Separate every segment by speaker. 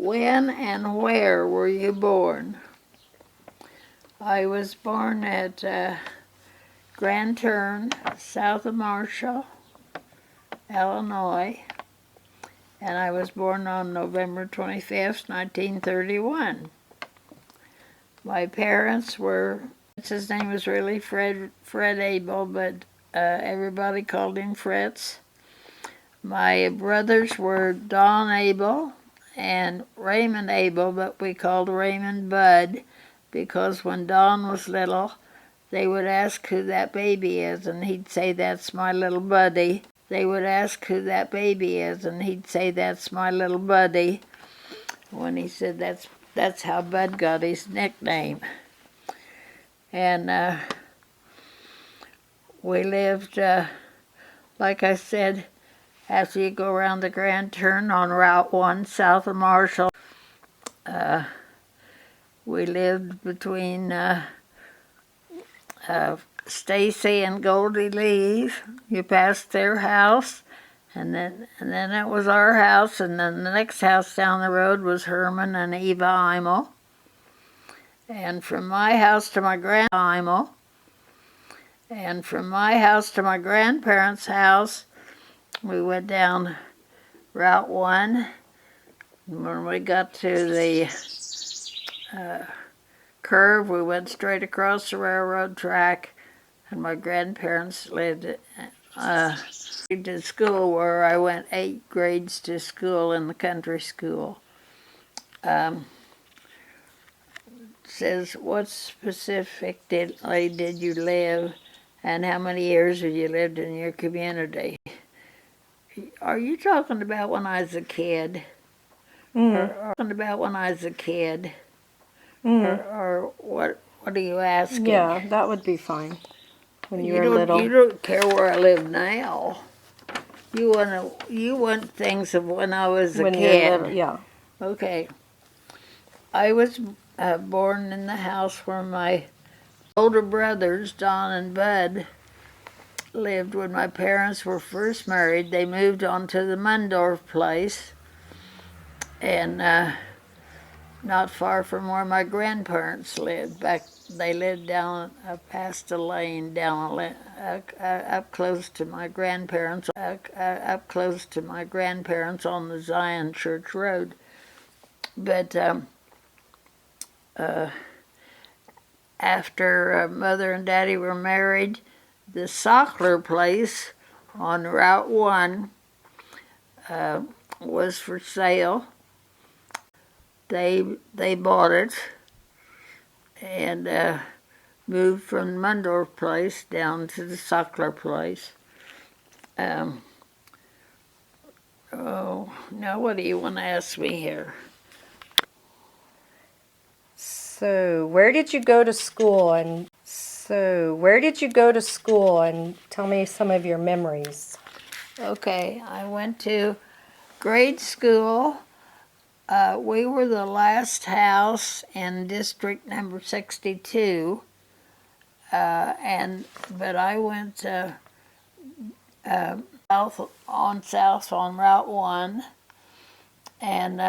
Speaker 1: When and where were you born? I was born at Grand Turn, south of Marshall, Illinois, and I was born on November 25th, 1931. My parents were, his name was really Fred Abel, but everybody called him Fritz. My brothers were Don Abel and Raymond Abel, but we called Raymond Bud, because when Don was little, they would ask who that baby is, and he'd say, "That's my little buddy." They would ask who that baby is, and he'd say, "That's my little buddy." When he said that's how Bud got his nickname. And we lived, like I said, after you go around the Grand Turn on Route 1 south of Marshall. We lived between Stacy and Goldie Lee's. You passed their house, and then it was our house, and then the next house down the road was Herman and Eva Eimel. And from my house to my grandparents' house, we went down Route 1. When we got to the curve, we went straight across the railroad track, and my grandparents lived to school where I went 8 grades to school in the country school. Says, what specifically did you live, and how many years have you lived in your community? Are you talking about when I was a kid? Or talking about when I was a kid? Or what are you asking?
Speaker 2: Yeah, that would be fine. When you were little.
Speaker 1: You don't care where I live now. You want things of when I was a kid.
Speaker 2: You're little, yeah.
Speaker 1: Okay. I was born in the house where my older brothers, Don and Bud, lived when my parents were first married. They moved on to the Mundorf place, and not far from where my grandparents lived. They lived down past a lane, up close to my grandparents, up close to my grandparents on the Zion Church Road. But after Mother and Daddy were married, the Sockler place on Route 1 was for sale. They bought it and moved from Mundorf place down to the Sockler place. Now what do you want to ask me here?
Speaker 2: So, where did you go to school, and tell me some of your memories?
Speaker 1: Okay, I went to grade school. We were the last house in district number 62, but I went south on Route 1 and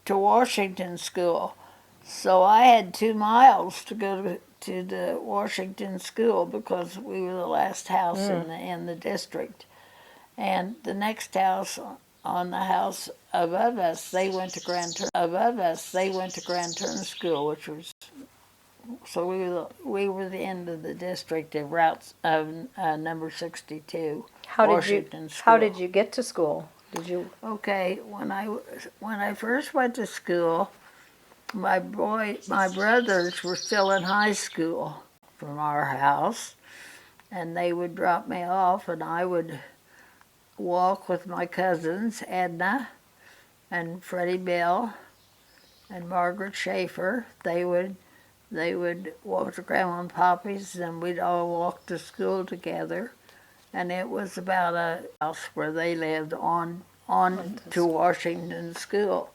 Speaker 1: to Washington School. So I had 2 miles to go to the Washington School because we were the last house in the district. And the next house on the house above us, they went to Grand Turn School, which was, so we were the end of the district of number 62.
Speaker 2: How did you get to school?
Speaker 1: Okay, when I first went to school, my brothers were still in high school from our house, and they would drop me off, and I would walk with my cousins, Edna and Freddie Bill and Margaret Schaefer. They would walk to Grandma and Poppy's, and we'd all walk to school together. And it was about a house where they lived on to Washington School.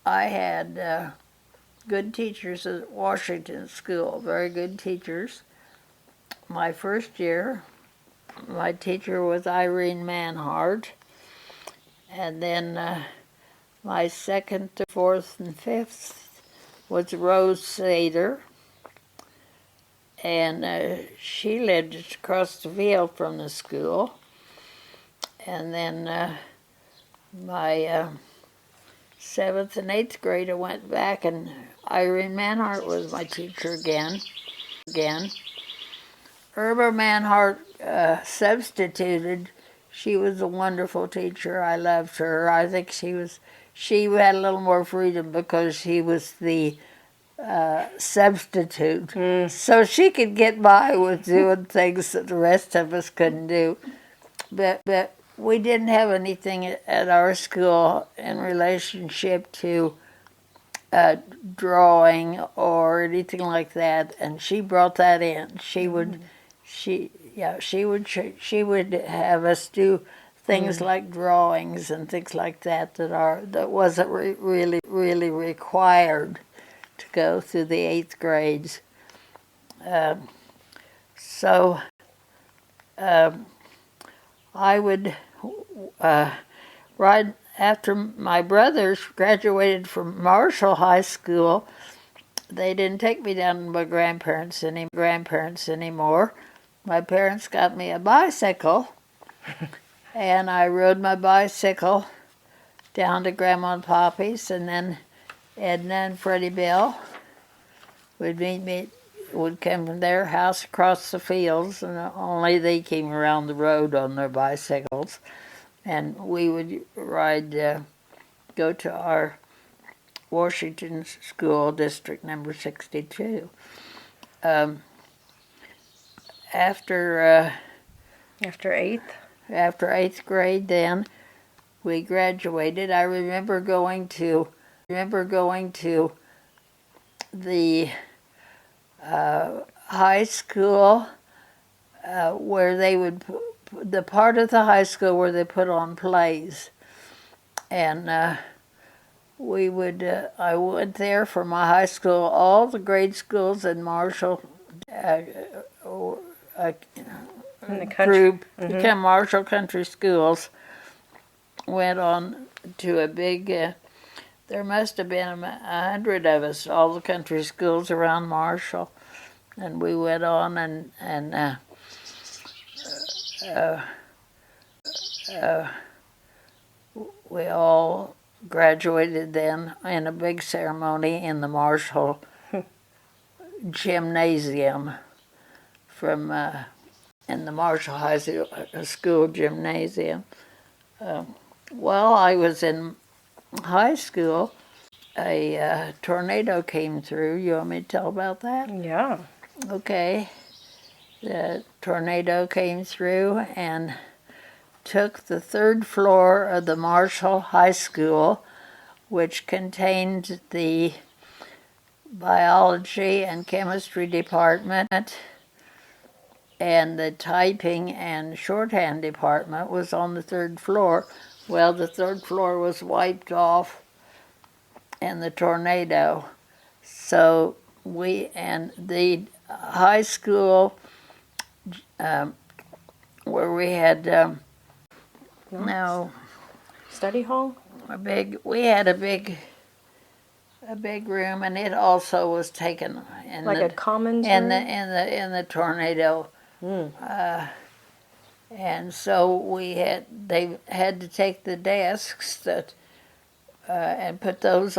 Speaker 1: I had good teachers at Washington School, very good teachers. My first year, my teacher was Irene Manhart, and then My second to fourth and fifth was Rose Sater, and she lived across the field from the school. And then my seventh and eighth grade, I went back, and Irene Manhart was my teacher again. Irma Manhart substituted. She was a wonderful teacher. I loved her. I think she had a little more freedom because she was the substitute. So she could get by with doing things that the rest of us couldn't do. But we didn't have anything at our school in relationship to drawing or anything like that, and she brought that in. She would have us do things like drawings and things like that that wasn't really required to go through the eighth grades. So I would right after my brothers graduated from Marshall High School. They didn't take me down to my grandparents anymore. My parents got me a bicycle, and I rode my bicycle down to Grandma and Poppy's, and then Edna and Freddie Bill would come from their house across the fields, and only they came around the road on their bicycles, and we would go to our Washington School, District number 62. After eighth grade, then we graduated. I remember going to the high school where they would the part of the high school where they put on plays, and I went there for my high school. All the grade schools in Marshall
Speaker 2: in the country.
Speaker 1: became Marshall Country Schools. Went on to a big. There must have been 100 of us, all the country schools around Marshall, and we went on and we all graduated then in a big ceremony in the Marshall gymnasium in the Marshall High School gymnasium. While I was in high school, a tornado came through. You want me to tell about that?
Speaker 2: Yeah.
Speaker 1: Okay. The tornado came through and took the third floor of the Marshall High School, which contained the biology and chemistry department, and the typing and shorthand department was on the third floor. Well, the third floor was wiped off in the tornado. So the high school where we had
Speaker 2: study hall.
Speaker 1: We had a big room, and it also was taken in
Speaker 2: like a commons
Speaker 1: in
Speaker 2: room?
Speaker 1: in the tornado. And so they had to take the desks and put those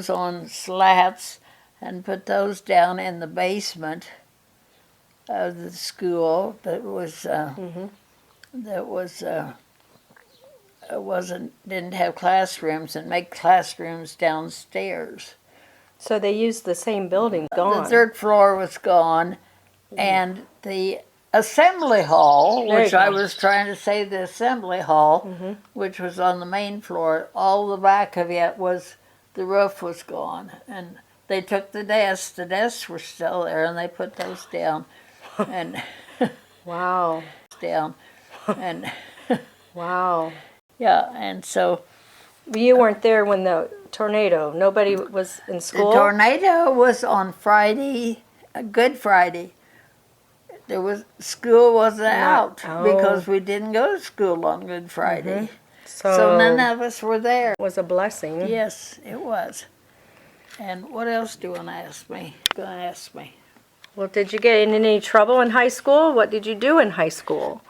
Speaker 1: on slats and put those down in the basement of the school didn't have classrooms, and make classrooms downstairs.
Speaker 2: So they used the same building. Gone.
Speaker 1: The third floor was gone, and the assembly hall, which I was trying to say, the assembly hall, which was on the main floor, all the back of it the roof was gone, and they took the desks. The desks were still there, and they put those down, and
Speaker 2: wow,
Speaker 1: down, and
Speaker 2: wow,
Speaker 1: yeah, and so.
Speaker 2: You weren't there when the tornado. Nobody was in school.
Speaker 1: The tornado was on Friday, Good Friday. School wasn't out because we didn't go to school on Good Friday. So none of us were there.
Speaker 2: It was a blessing.
Speaker 1: Yes, it was. And what else do you want to ask me?
Speaker 2: Well, did you get in any trouble in high school? What did you do in high school?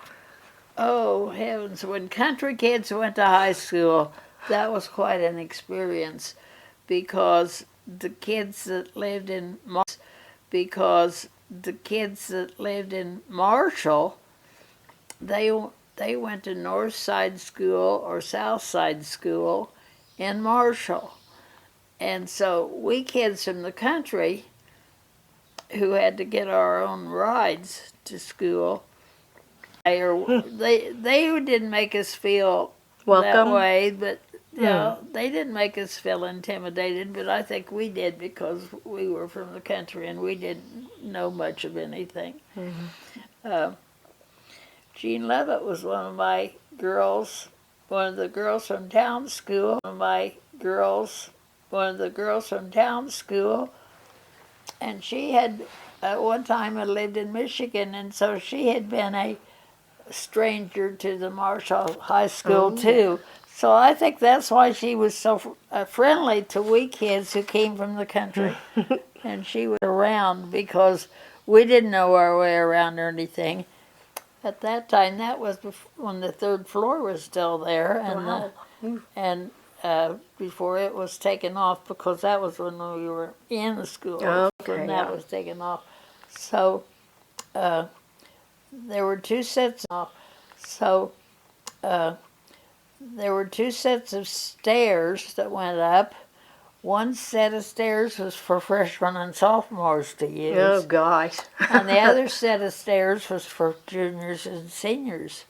Speaker 1: Oh, heavens. When country kids went to high school, that was quite an experience because the kids that lived in Marshall, they went to North Side School or South Side School in Marshall. And so we kids from the country who had to get our own rides to school, they didn't make us feel
Speaker 2: Welcome.
Speaker 1: that way, but you know, they didn't make us feel intimidated, but I think we did because we were from the country and we didn't know much of anything. Jean Levitt was one of the girls from town school, and she had at one time had lived in Michigan, and so she had been a stranger to the Marshall High School too. So I think that's why she was so friendly to we kids who came from the country. And she was around because we didn't know our way around or anything. At that time, that was when the third floor was still there, and before it was taken off, because that was when we were in the school, when that was taken off. So there were two sets of stairs that went up. One set of stairs was for freshmen and sophomores to use.
Speaker 2: Oh, gosh.
Speaker 1: And the other set of stairs was for juniors and seniors,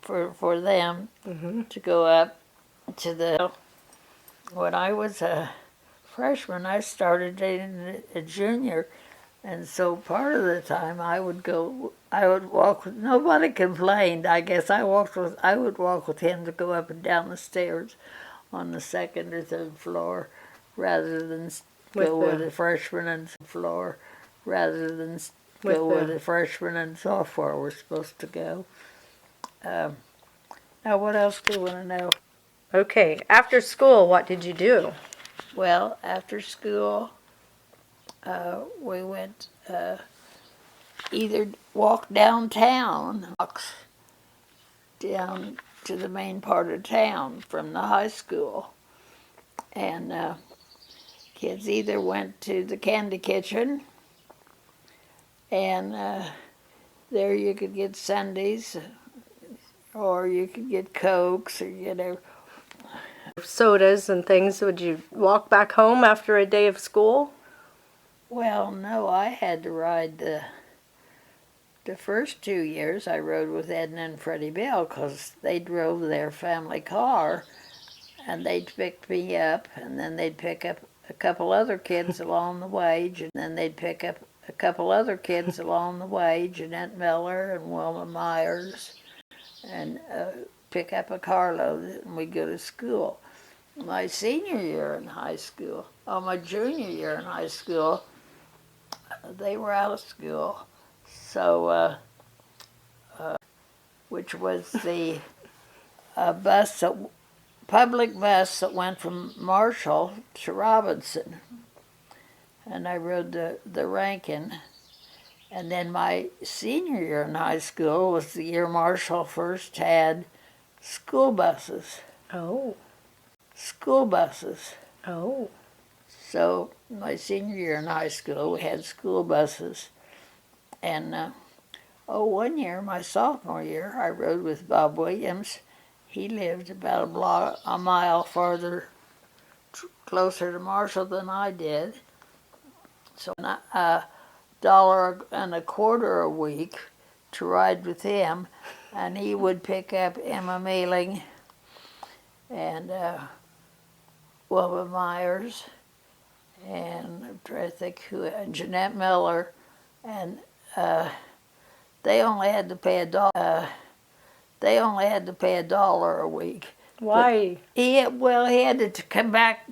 Speaker 1: for them to go up to the... When I was a freshman, I started dating a junior, and so part of the time I would walk with... Nobody complained. I guess I would walk with him to go up and down the stairs on the second or third floor, rather than go where the freshman and sophomore were supposed to go. Now, what else do you want to know?
Speaker 2: Okay, after school, what did you do?
Speaker 1: Well, after school, we went either walk downtown, down to the main part of town from the high school. And kids either went to the candy kitchen, and there you could get sundaes, or you could get Cokes, or
Speaker 2: sodas and things. Would you walk back home after a day of school?
Speaker 1: Well, no, I had to ride the first 2 years. I rode with Edna and Freddie Bell because they drove their family car, and they'd pick me up, and then they'd pick up a couple other kids along the way, Jeanette Miller and Wilma Myers, and pick up a carload, and we'd go to school. My junior year in high school, they were out of school, so which was the public bus that went from Marshall to Robinson, and I rode the Rankin. And then my senior year in high school was the year Marshall first had school buses.
Speaker 2: Oh.
Speaker 1: School buses.
Speaker 2: Oh.
Speaker 1: So my senior year in high school, we had school buses. And, one year, my sophomore year, I rode with Bob Williams. He lived about a mile farther, closer to Marshall than I did. So $1.25 a week to ride with him, and he would pick up Emma Mealing and Wilma Myers, and I'm trying to think and Jeanette Miller, and they only had to pay $1 a week.
Speaker 2: Why?
Speaker 1: He had to come back.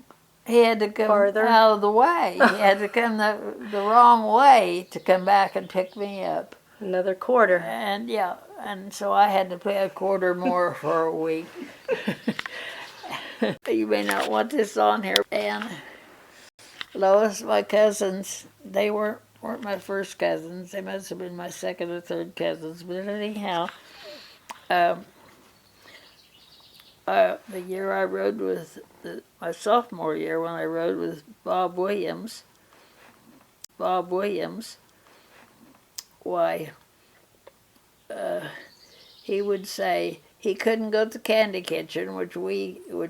Speaker 1: He had to come
Speaker 2: farther
Speaker 1: out of the way. He had to come the wrong way to come back and pick me up.
Speaker 2: Another quarter.
Speaker 1: And yeah, and so I had to pay a quarter more for a week. You may not want this on here. And Lois, my cousins, they weren't my first cousins. They must have been my second or third cousins. But anyhow, the year I rode with, my sophomore year when I rode with Bob Williams, why, he would say he couldn't go to the candy kitchen, which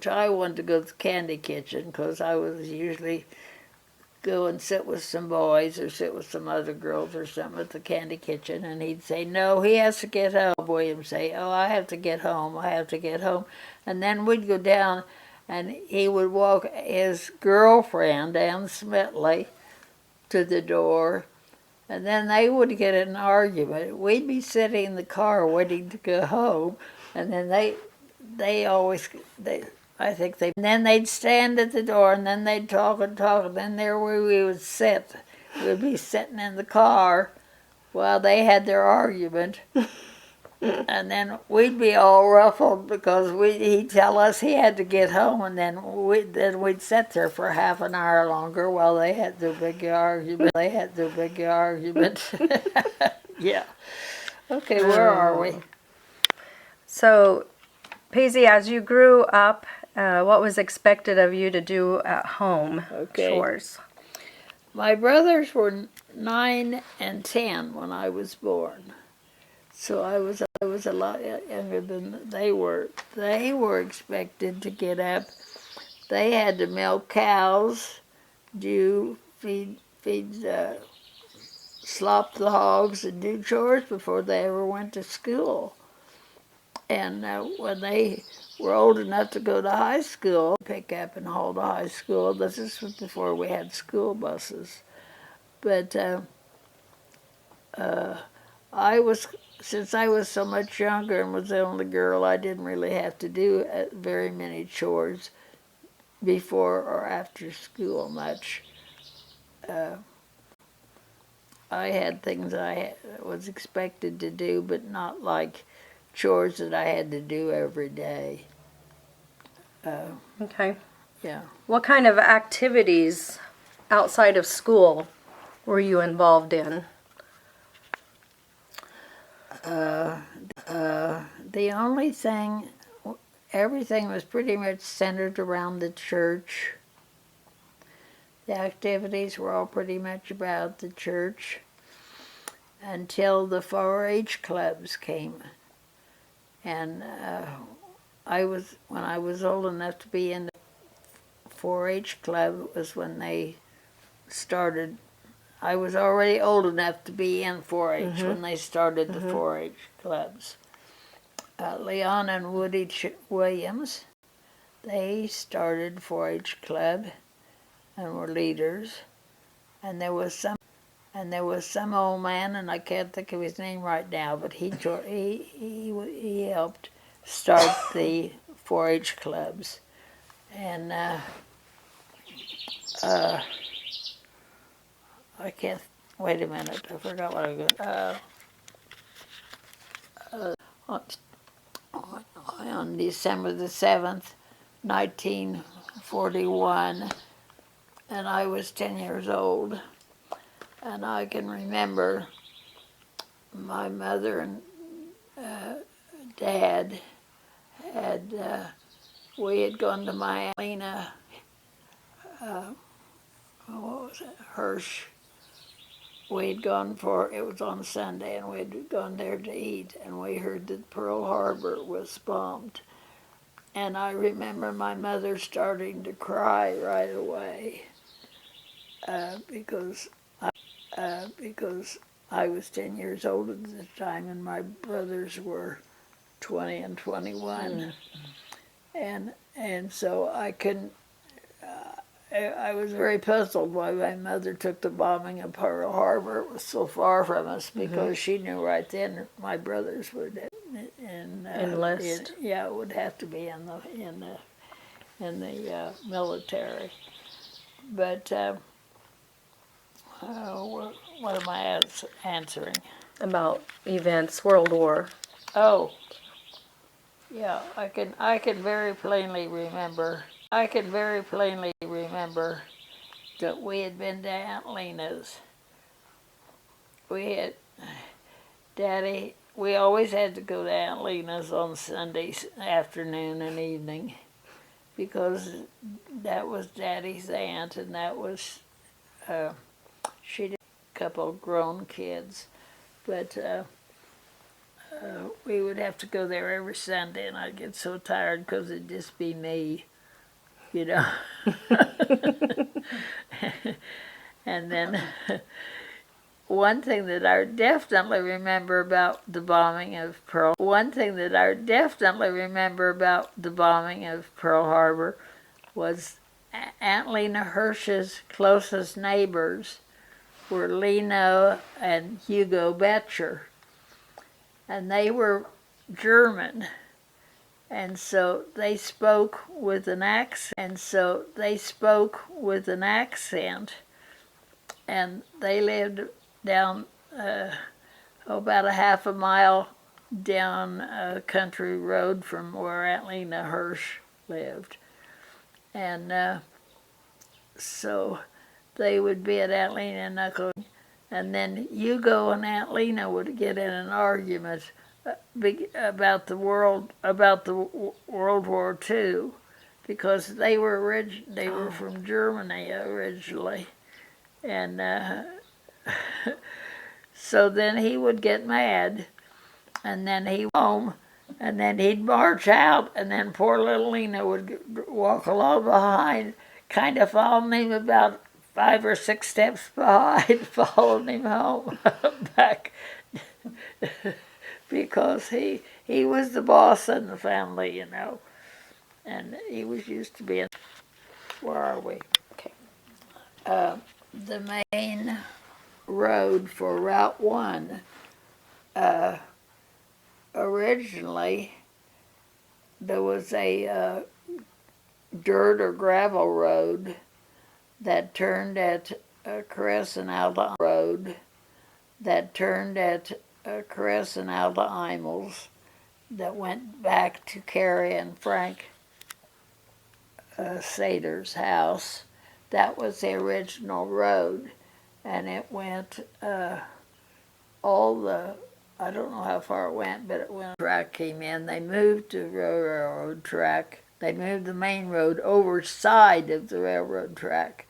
Speaker 1: I wanted to go to the candy kitchen because I was usually go and sit with some boys or sit with some other girls or something at the candy kitchen, and he'd say, no, he has to get home. William say, oh, I have to get home, and then we'd go down, and he would walk his girlfriend, Ann Smitley, to the door, and then they would get in an argument. We'd be sitting in the car waiting to go home, and then and then they'd stand at the door, and then they'd talk, and then there we would sit. We'd be sitting in the car while they had their argument, and then we'd be all ruffled because he'd tell us he had to get home, and then we'd sit there for half an hour longer while they had their big argument. Yeah. Okay, where are we?
Speaker 2: So, Peasy, as you grew up, what was expected of you to do at home?
Speaker 1: Okay.
Speaker 2: Chores?
Speaker 1: My brothers were 9 and 10 when I was born, so I was a lot younger than they were. They were expected to get up. They had to milk cows, slop the hogs, and do chores before they ever went to school. And when they were old enough to go to high school, pick up and haul to high school. This was before we had school buses. But since I was so much younger and was the only girl, I didn't really have to do very many chores before or after school much. I had things I was expected to do, but not like chores that I had to do every day.
Speaker 2: Okay.
Speaker 1: Yeah.
Speaker 2: What kind of activities outside of school were you involved in?
Speaker 1: The only thing, everything was pretty much centered around the church. The activities were all pretty much about the church until the 4-H clubs came. And when I was old enough to be in the 4-H club was when they started. I was already old enough to be in 4-H when they started the 4-H clubs. Leon and Woody Williams, they started 4-H club and were leaders. And there was some old man, and I can't think of his name right now, but he helped start the 4-H clubs. And I can't, wait a minute, I forgot what I was going to, on December the 7th, 1941, and I was 10 years old, and I can remember my mother and Dad we had gone to Miami, Hirsch. We'd gone it was on Sunday, and we'd gone there to eat, and we heard that Pearl Harbor was bombed. And I remember my mother starting to cry right away because I was 10 years old at the time, and my brothers were 20 and 21. And so I couldn't, I was very puzzled why my mother took the bombing of Pearl Harbor. It was so far from us because she knew right then my brothers would
Speaker 2: enlist.
Speaker 1: Would have to be in the military. But what am I answering?
Speaker 2: About events, World War.
Speaker 1: Oh, yeah, I can very plainly remember. I can very plainly remember that we had been to Aunt Lena's. We had Daddy. We always had to go to Aunt Lena's on Sundays afternoon and evening because that was Daddy's aunt, and that was she had a couple of grown kids, but we would have to go there every Sunday, and I'd get so tired because it'd just be me, you know. And then one thing that I definitely remember about the bombing of Pearl Harbor was Aunt Lena Hirsch's closest neighbors were Leno and Hugo Betcher, and they were German, and so they spoke with an accent. And they lived down about a half a mile down a country road from where Aunt Lena Hirsch lived. And so they would be at Aunt Lena and Uncle, and then Hugo and Aunt Lena would get in an argument about the World War II, because they were from Germany originally, and so then he would get mad, and then he would home, and then he'd march out, and then poor little Lena would walk along behind, kind of following him about 5 or 6 steps behind, following him home back, because he was the boss in the family, you know, and he was used to being. Where are we?
Speaker 2: Okay.
Speaker 1: The main road for Route 1, originally there was a dirt or gravel road that turned at Caress and Alta Imels, that went back to Carrie and Frank Sater's house. That was the original road, and it went I don't know how far it went, but it went. Track came in. They moved the railroad track. They moved the main road overside of the railroad track,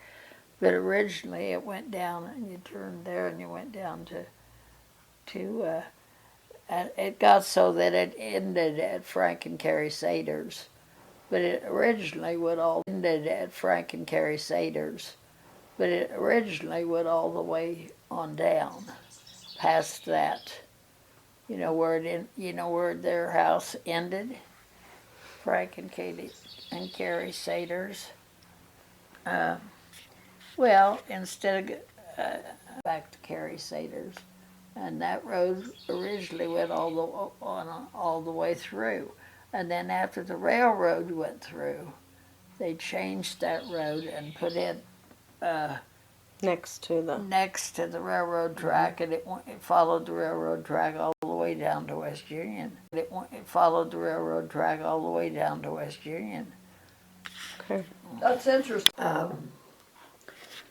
Speaker 1: but originally it went down, and you turned there, and you went down to it got so that it ended at Frank and Carrie Sater's. But it originally would all ended at Frank and Carrie Sater's, but it originally went all the way on down, past that. You know where their house ended, Frank and Carrie Sater's. Well, instead of back to Carrie Sater's, and that road originally went all the way through. And then after the railroad went through, they changed that road and put it
Speaker 2: Next to
Speaker 1: the railroad track, and it followed the railroad track all the way down to West Union. It followed the railroad track all the way down to West Union.
Speaker 2: Okay.
Speaker 1: That's interesting.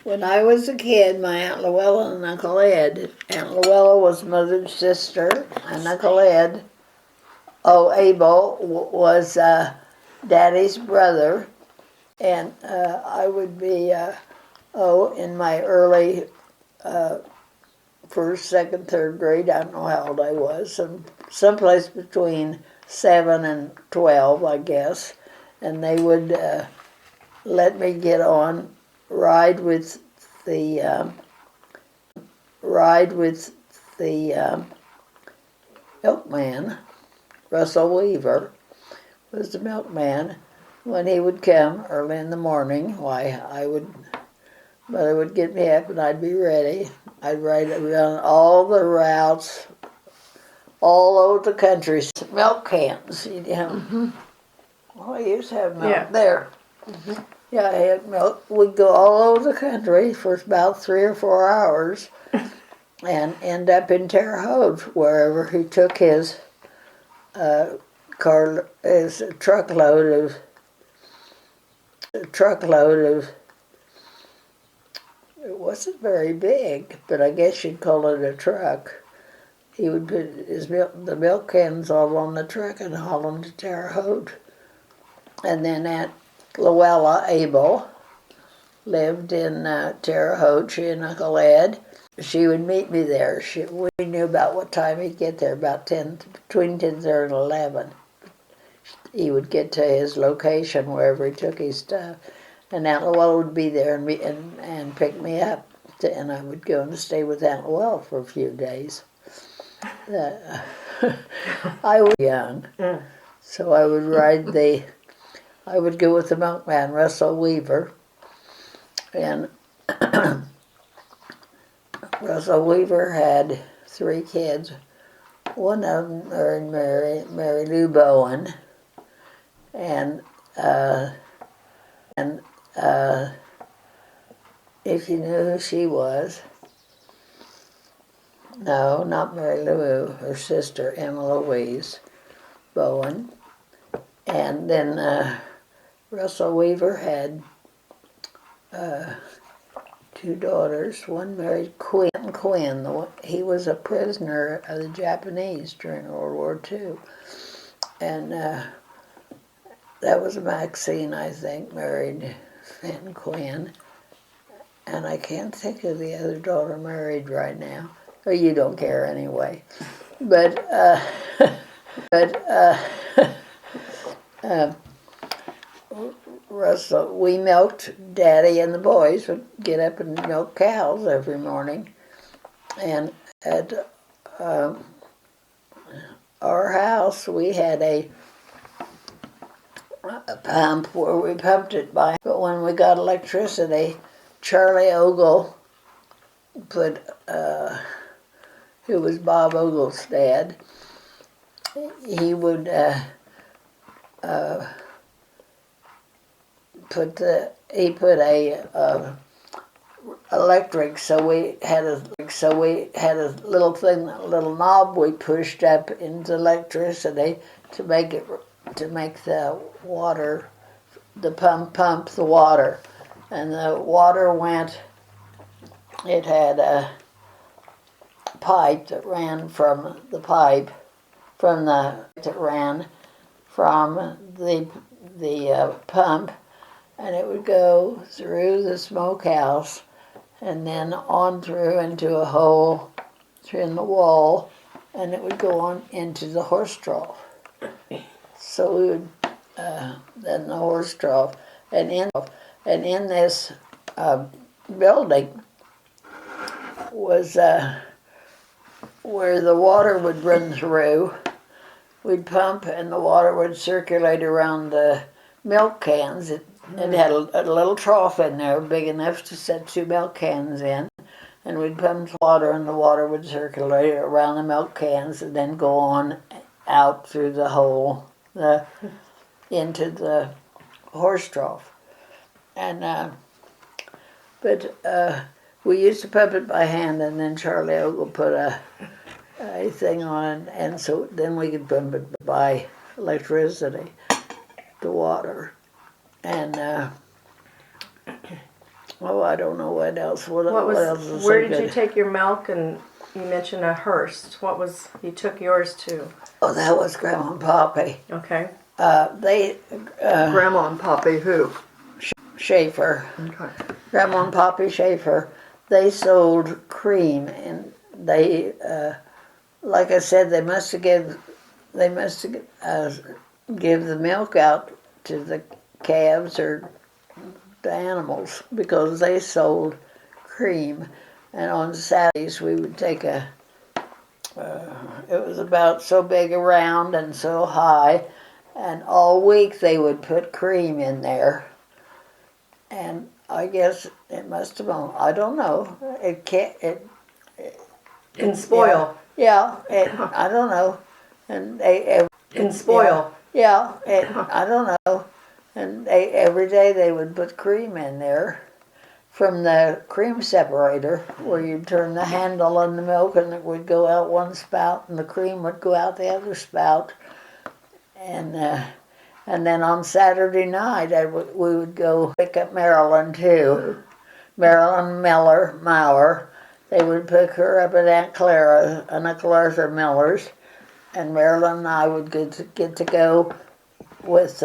Speaker 1: When I was a kid, my Aunt Luella and Uncle Ed, Aunt Luella was Mother's sister, and Uncle Ed, Abel, was Daddy's brother, and I would be, in my early first, second, third grade, I don't know how old I was, someplace between 7 and 12, I guess, and they would let me get on, ride with the milkman. Russell Weaver was the milkman. When he would come early in the morning, Mother would get me up and I'd be ready. I'd ride around all the routes, all over the country. Milk cans, you know. Mm-hmm. Well, I used to have milk there. Mm-hmm. Yeah, I had milk. We'd go all over the country for about 3 or 4 hours and end up in Terre Haute, wherever he took his car is a truckload of. It wasn't very big, but I guess you'd call it a truck. He would put the milk cans all on the truck and haul them to Terre Haute. And then Aunt Luella Abel lived in Terre Haute. She and Uncle Ed. She would meet me there. We knew about what time he'd get there, about between 10:30 and 11. He would get to his location wherever he took his stuff, and Aunt Luella would be there and pick me up, and I would go and stay with Aunt Luella for a few days. I was young, so I would go with the milkman, Russell Weaver, and Russell Weaver had 3 kids. One of them married Mary Lou Bowen, and if you knew who she was, no, not Mary Lou, her sister Emma Louise Bowen, and then Russell Weaver had 2 daughters. One married Quinn. He was a prisoner of the Japanese during World War II. And that was Maxine, I think, married Fenton Quinn. And I can't think of the other daughter married right now. Oh, you don't care anyway. But Russell, we milked. Daddy and the boys would get up and milk cows every morning. And at our house, we had a pump where we pumped it by. But when we got electricity, Charlie Ogle put, who was Bob Ogle's dad, he would put a electric, so we had a little thing, a little knob we pushed up into electricity to make the water, the pump the water, and the water went. It had a pipe that ran from the pump, and it would go through the smokehouse and then on through into a hole in the wall, and it would go on into the horse trough. So we would then the horse trough, and in this building was where the water would run through. We'd pump and the water would circulate around the milk cans. It had a little trough in there big enough to set 2 milk cans in, and we'd pump water and the water would circulate around the milk cans and then go on out through the hole into the horse trough. And we used to pump it by hand, and then Charlie Ogle put a thing on it, and so then we could pump it by electricity, the water. And I don't know what else. What else was
Speaker 2: where
Speaker 1: so
Speaker 2: did you
Speaker 1: good?
Speaker 2: take your milk? And you mentioned a hearse. What was you took yours to?
Speaker 1: Oh, that was Grandma and Poppy.
Speaker 2: Okay.
Speaker 3: Grandma and Poppy who?
Speaker 1: Schaefer.
Speaker 3: Okay.
Speaker 1: Grandma and Poppy Schaefer. They sold cream, and they, like I said, they must have give the milk out to the calves or the animals, because they sold cream. And on Saturdays we would take it was about so big around and so high, and all week they would put cream in there. And I guess it must have been, I don't know, it
Speaker 2: Can spoil.
Speaker 1: I don't know. And
Speaker 2: Can spoil.
Speaker 1: I don't know. And every day they would put cream in there from the cream separator, where you'd turn the handle on the milk and it would go out one spout and the cream would go out the other spout. and then on Saturday night we would go pick up Marilyn too. Marilyn Mauer. They would pick her up at Aunt Uncle Arthur Miller's, and Marilyn and I would get to go with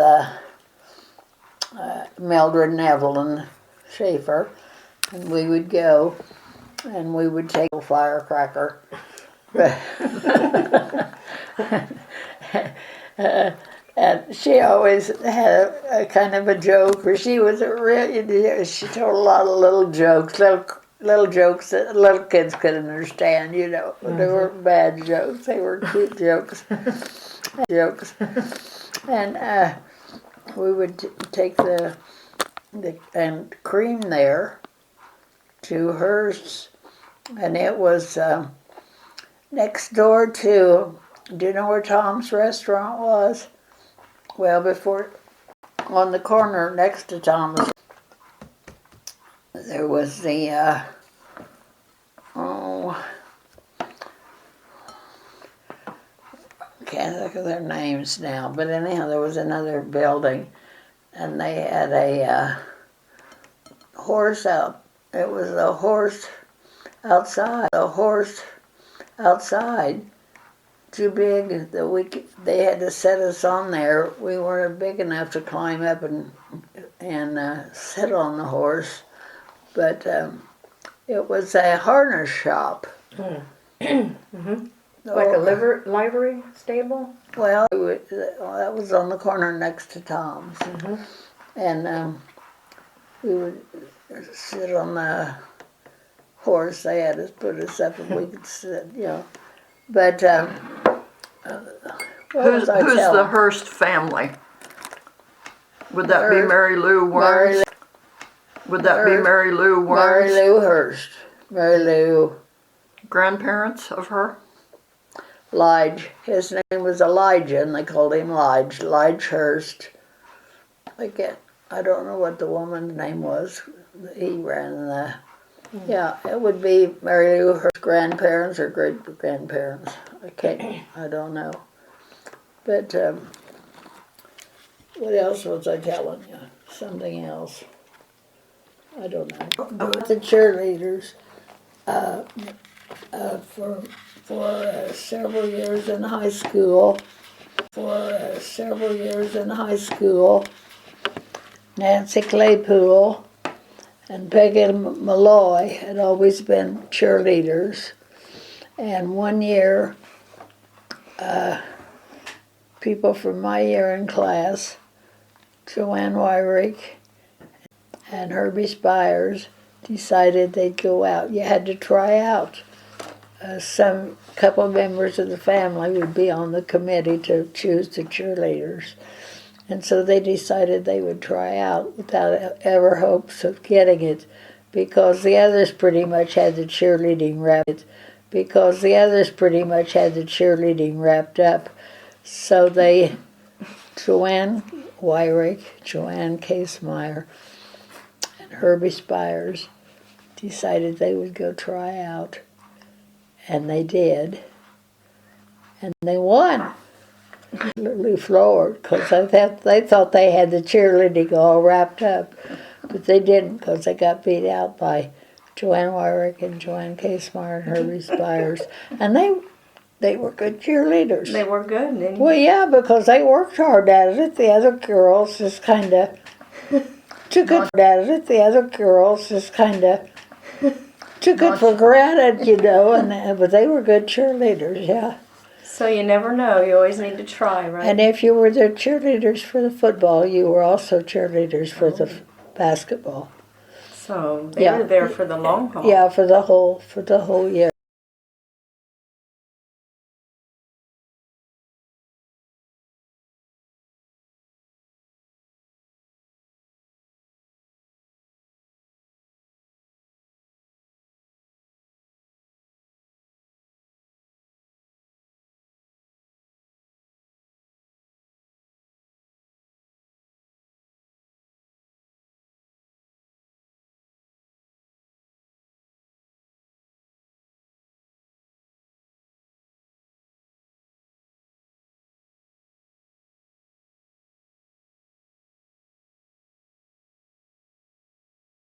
Speaker 1: Mildred and Evelyn Schaefer, and we would go, and we would take a firecracker. And she always had a kind of a joke, or she was she told a lot of little jokes that little kids could understand, you know. Mm-hmm. They weren't bad jokes, they were cute jokes. And we would take the and cream there to hers, and it was next door to, do you know where Tom's restaurant was? Well, before, on the corner next to Tom's, there was the, can't think of their names now, but anyhow, there was another building, and they had a horse out. It was a horse outside, too big that they had to set us on there. We weren't big enough to climb up and sit on the horse, but it was a harness shop.
Speaker 2: Mm-hmm. Like a livery stable?
Speaker 1: Well, that was on the corner next to Tom's. Mm-hmm. And we would sit on the horse. They had us put us up and we could sit, you know. But
Speaker 3: who's the Hearst family? Would that be Mary Lou Warren? Would that be Mary Lou Warren?
Speaker 1: Mary Lou Hearst. Mary Lou.
Speaker 3: Grandparents of her?
Speaker 1: Lige. His name was Elijah, and they called him Lige. Lige Hearst. I don't know what the woman's name was. He ran the. Yeah, it would be Mary Lou Hearst's grandparents or great-grandparents. I don't know. But what else was I telling you? Something else. I don't know. About the cheerleaders, for several years in high school, Nancy Claypool and Peggy Malloy had always been cheerleaders. And one year, people from my year in class, Joanne Wyrick and Herbie Spires, decided they'd go out. You had to try out. Some couple members of the family would be on the committee to choose the cheerleaders. And so they decided they would try out without ever hopes of getting it, because the others pretty much had the cheerleading wrapped up. So they, Joanne Wyrick, Joanne Casemeyer, and Herbie Spires decided they would go try out. And they did. And they won. Really floored, because they thought they had the cheerleading all wrapped up, but they didn't, because they got beat out by Joanne Wyrick and Joanne Casemeyer and Herbie Spires, and they were good cheerleaders.
Speaker 2: They were good, didn't
Speaker 1: Well, yeah, because they worked hard at it. The other girls just kind of took it for granted, you know. But they were good cheerleaders, yeah.
Speaker 2: So you never know. You always need to try, right?
Speaker 1: And if you were the cheerleaders for the football, you were also cheerleaders for the basketball.
Speaker 2: So they were there for the long haul.
Speaker 1: Yeah, for the whole year.